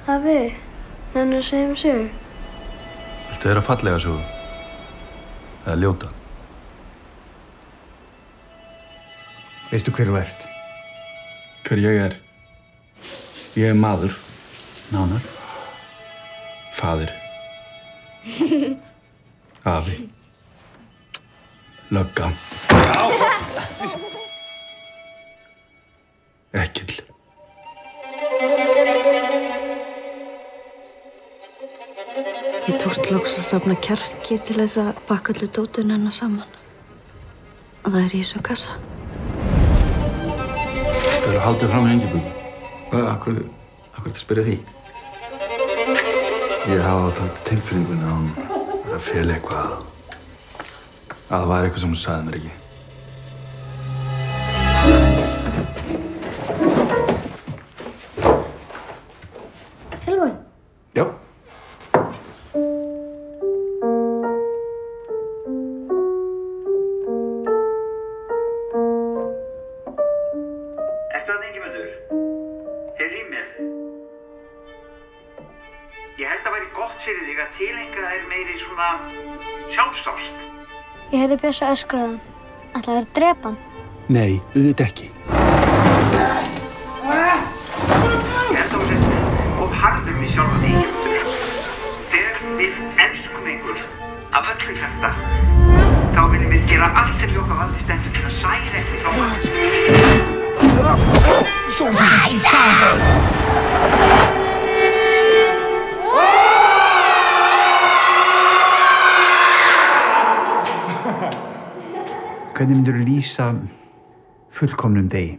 Afi, nennirðu að segja mér sögu? Viltu heyra fallega sögu? Eða ljóta? Veistu hver þú ert? Hver ég er? Ég er maður. Nánar. Faðir. Afi. Lögga. Ekkill. Ég tókst loks að safna kjarki til þess að pakka öllu dótinu hennar saman. Og það er í þessum kassa. Það eru haldið fram í Engibjörgu. Hvað, akkur ertu að spyrja því? Ég hafa átt tilfinningunni að hún er að fela eitthvað. Að það var eitthvað sem hún sagði mér ekki. Tilbúin? Já. Ertu að Ingimundur? Heyrðu í mér. Ég held að væri gott fyrir þig að tileinka þér meiri svona sjálfsást. Ég heyrði Bjössa öskraðan. Ætlaði að drepa hann. Nei, auðvitað ekki. Ég held að þú sett of harður við sjálfa þig, Ingimundur. Þegar við elskum einhver af öllu hjarta, þá viljum við gera allt sem í okkar valdi stendur til að særa ekki frá mann. Hvernig myndirðu lýsa fullkomnum degi?